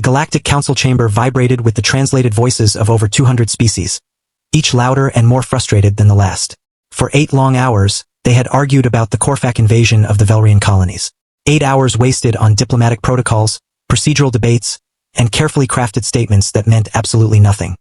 Galactic Council chamber vibrated with the translated voices of over 200 species, each louder and more frustrated than the last. For 8 long hours, they had argued about the Corfax invasion of the Valkyrian colonies. 8 hours wasted on diplomatic protocols, procedural debates, and carefully crafted statements that meant absolutely nothing.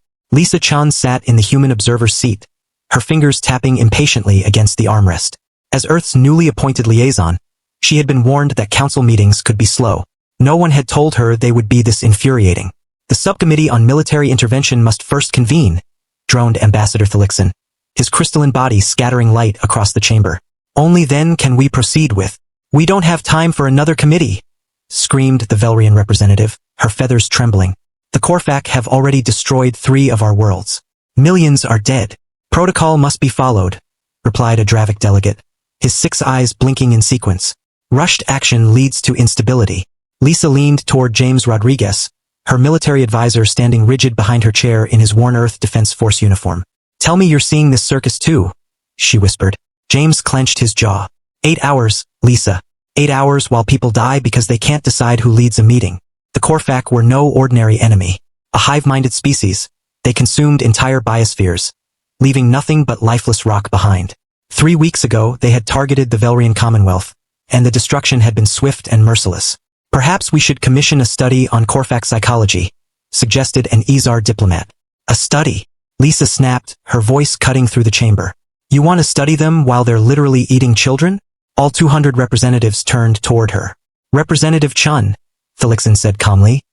Chen sat in the human observer's seat, her fingers tapping impatiently against the armrest. As Earth's newly appointed liaison, she had been warned that council meetings could be slow. No one had told her they would be this infuriating. The subcommittee on military intervention must first convene, droned Ambassador Thlikson, his crystalline body scattering light across the chamber. Only then can we proceed with. We don't have time for another committee, screamed the Valkyrian representative, her feathers trembling. The Corfax have already destroyed 3 of our worlds. Millions are dead. Protocol must be followed, replied a Dravic delegate, his 6 eyes blinking in sequence. Rushed action leads to instability. Lisa leaned toward James Rodriguez, her military advisor standing rigid behind her chair in his worn Earth Defense Force uniform. Tell me you're seeing this circus too, she whispered. James clenched his jaw. 8 hours, Lisa. 8 hours while people die because they can't decide who leads a meeting. The Corfax were no ordinary enemy. A hive-minded species, they consumed entire biospheres, leaving nothing but lifeless rock behind. 3 weeks ago, they had targeted the Valkyrian Commonwealth, and the destruction had been swift and merciless. Perhaps we should commission a study on Corfax psychology, suggested an Izar diplomat. A study? Lisa snapped, her voice cutting through the chamber. You want to study them while they're literally eating children? All 200 representatives turned toward her. Representative Chen, Thlikson said calmly.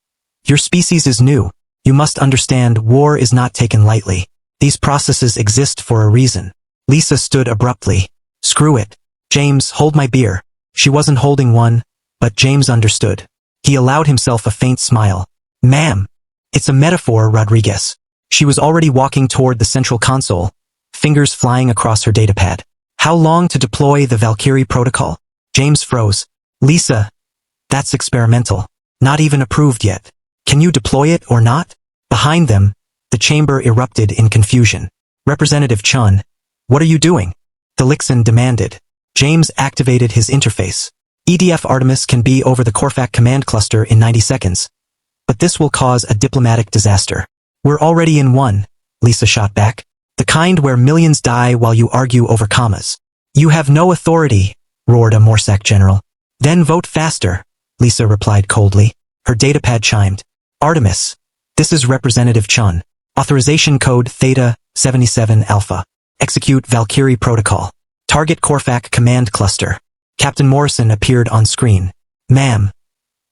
Your species is new. You must understand war is not taken lightly. These processes exist for a reason. Lisa stood abruptly. Screw it. James, hold my beer. She wasn't holding one, but James understood. He allowed himself a faint smile. Ma'am. It's a metaphor, Rodriguez. She was already walking toward the central console, fingers flying across her datapad. How long to deploy the Valkyrie Protocol? James froze. Lisa, that's experimental. Not even approved yet. Can you deploy it or not? Behind them, the chamber erupted in confusion. Representative Chen, what are you doing? Thlikson demanded. James activated his interface. EDF Artemis can be over the Corfax command cluster in 90 seconds. But this will cause a diplomatic disaster. We're already in one, Lisa shot back. The kind where millions die while you argue over commas. You have no authority, roared a Morsac general. Then vote faster, Lisa replied coldly. Her datapad chimed. Artemis. This is Representative Chen. Authorization code Theta 77 Alpha. Execute Valkyrie Protocol. Target Corfax command cluster. Captain Morrison appeared on screen. Ma'am.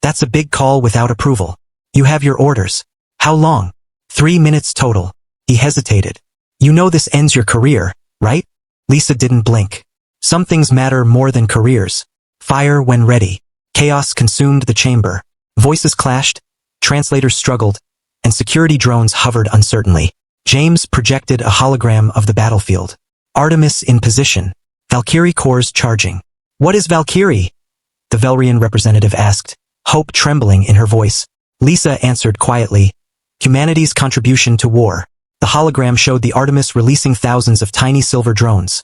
That's a big call without approval. You have your orders. How long? 3 minutes total. He hesitated. You know this ends your career, right? Lisa didn't blink. Some things matter more than careers. Fire when ready. Chaos consumed the chamber. Voices clashed, translators struggled, and security drones hovered uncertainly. James projected a hologram of the battlefield. Artemis in position. Valkyrie cores charging. What is Valkyrie? The Valkyrian representative asked, hope trembling in her voice. Lisa answered quietly. Humanity's contribution to war. The hologram showed the Artemis releasing thousands of tiny silver drones,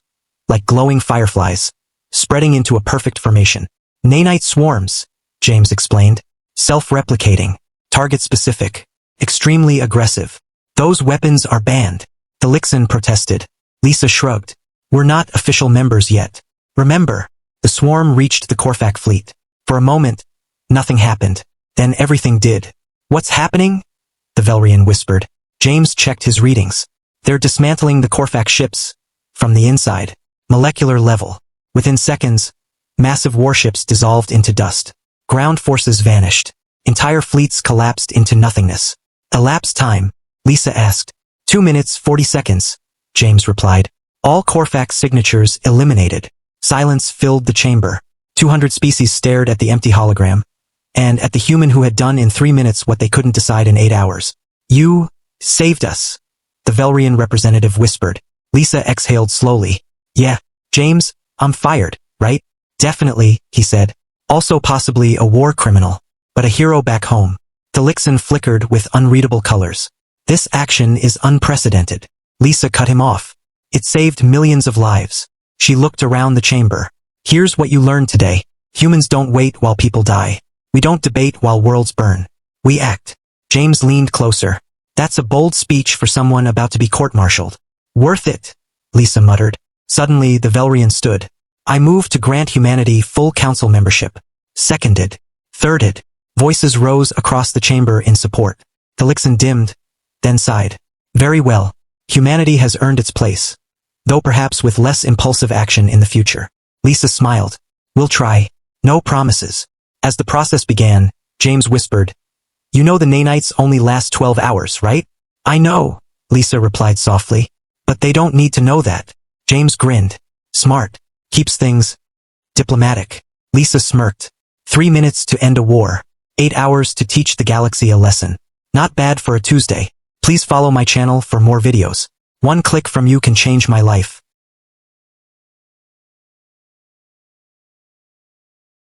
like glowing fireflies, spreading into a perfect formation. Nanite swarms, James explained. Self-replicating, target-specific, extremely aggressive. Those weapons are banned. Thlikson protested. Lisa shrugged. We're not official members yet. Remember, the swarm reached the Corfax fleet. For a moment, nothing happened. Then everything did. What's happening? The Valkyrian whispered. James checked his readings. They're dismantling the Corfax ships. From the inside. Molecular level. Within seconds, massive warships dissolved into dust. Ground forces vanished. Entire fleets collapsed into nothingness. Elapsed time? Lisa asked. 2 minutes 40 seconds, James replied. All Corfax signatures eliminated. Silence filled the chamber. 200 species stared at the empty hologram, and at the human who had done in 3 minutes what they couldn't decide in 8 hours. You saved us, the Valkyrian representative whispered. Lisa exhaled slowly. Yeah, James, I'm fired, right? Definitely, he said. Also possibly a war criminal, but a hero back home. Thlikson flickered with unreadable colors. This action is unprecedented. Lisa cut him off. It saved millions of lives. She looked around the chamber. Here's what you learned today. Humans don't wait while people die. We don't debate while worlds burn. We act. James leaned closer. That's a bold speech for someone about to be court-martialed. Worth it, Lisa muttered. Suddenly, the Valkyrian stood. I move to grant humanity full council membership. Seconded. Thirded. Voices rose across the chamber in support. Galixin dimmed, then sighed. Very well. Humanity has earned its place. Though perhaps with less impulsive action in the future. Lisa smiled. We'll try. No promises. As the process began, James whispered, You know the nanites only last 12 hours, right? I know, Lisa replied softly. But they don't need to know that. James grinned. Smart. Keeps things diplomatic. Lisa smirked. 3 minutes to end a war. 8 hours to teach the galaxy a lesson. Not bad for a Tuesday. Please follow my channel for more videos. One click from you can change my life.